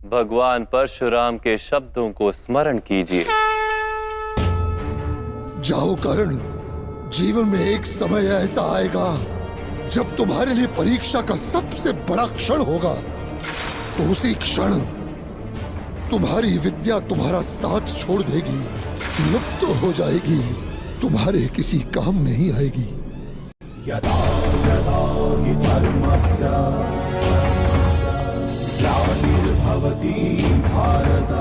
भगवान परशुराम के शब्दों को स्मरण कीजिए। जाओ कर्ण, जीवन में एक समय ऐसा आएगा जब तुम्हारे लिए परीक्षा का सबसे बड़ा क्षण होगा। तो उसी क्षण तुम्हारी विद्या तुम्हारा साथ छोड़ देगी, लुप्त हो जाएगी, तुम्हारे किसी काम नहीं आएगी। यदा यदा हि धर्मस्य ग्लानिर्भवति भारत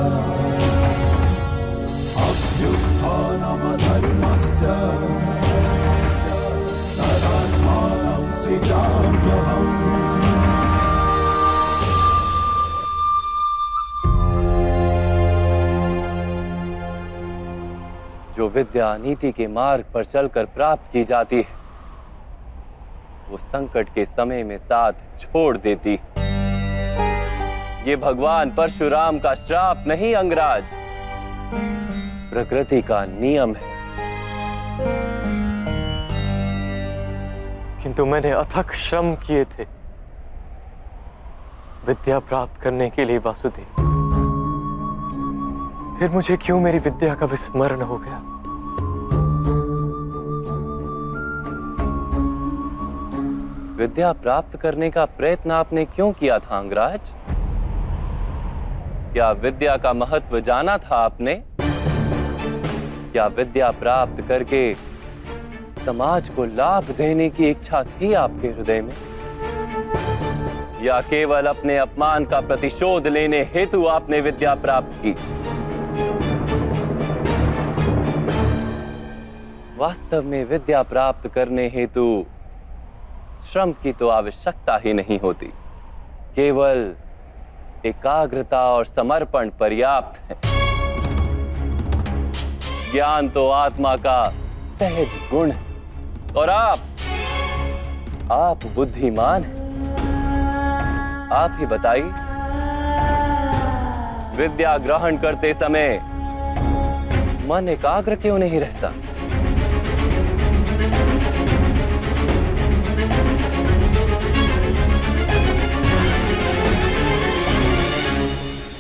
अभ्युत्थानमधर्मस्य तदात्मानं सृजाम्यहम्। जो विद्या नीति के मार्ग पर चलकर प्राप्त की जाती है, वो संकट के समय में साथ छोड़ देती है। ये भगवान परशुराम का श्राप नहीं अंगराज, प्रकृति का नियम है। किंतु मैंने अथक श्रम किए थे विद्या प्राप्त करने के लिए वासुदेव। फिर मुझे क्यों मेरी विद्या का विस्मरण हो गया? विद्या प्राप्त करने का प्रयत्न आपने क्यों किया था अंगराज? क्या विद्या का महत्व जाना था आपने? क्या विद्या प्राप्त करके समाज को लाभ देने की इच्छा थी आपके हृदय में, या केवल अपने अपमान का प्रतिशोध लेने हेतु आपने विद्या प्राप्त की? वास्तव में विद्या प्राप्त करने हेतु श्रम की तो आवश्यकता ही नहीं होती, केवल एकाग्रता और समर्पण पर्याप्त है। ज्ञान तो आत्मा का सहज गुण है, और आप बुद्धिमान हैं। आप ही बताइए, विद्या ग्रहण करते समय मन एकाग्र क्यों नहीं रहता?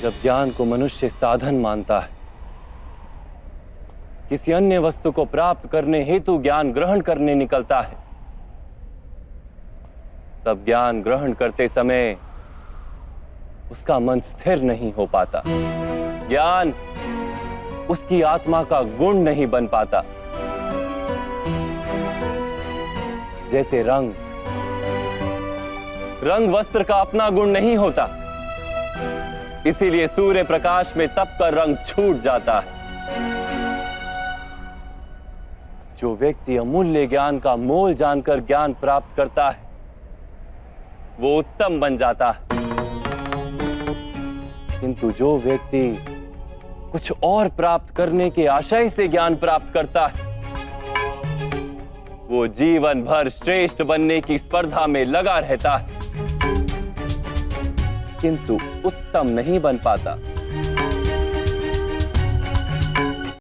जब ज्ञान को मनुष्य साधन मानता है, किसी अन्य वस्तु को प्राप्त करने हेतु ज्ञान ग्रहण करने निकलता है, तब ज्ञान ग्रहण करते समय उसका मन स्थिर नहीं हो पाता। ज्ञान उसकी आत्मा का गुण नहीं बन पाता। जैसे रंग वस्त्र का अपना गुण नहीं होता, इसीलिए सूर्य प्रकाश में तप कर रंग छूट जाता है। जो व्यक्ति अमूल्य ज्ञान का मोल जानकर ज्ञान प्राप्त करता है, वो उत्तम बन जाता है। किंतु जो व्यक्ति कुछ और प्राप्त करने के आशय से ज्ञान प्राप्त करता है, वो जीवन भर श्रेष्ठ बनने की स्पर्धा में लगा रहता है, किंतु उत्तम नहीं बन पाता।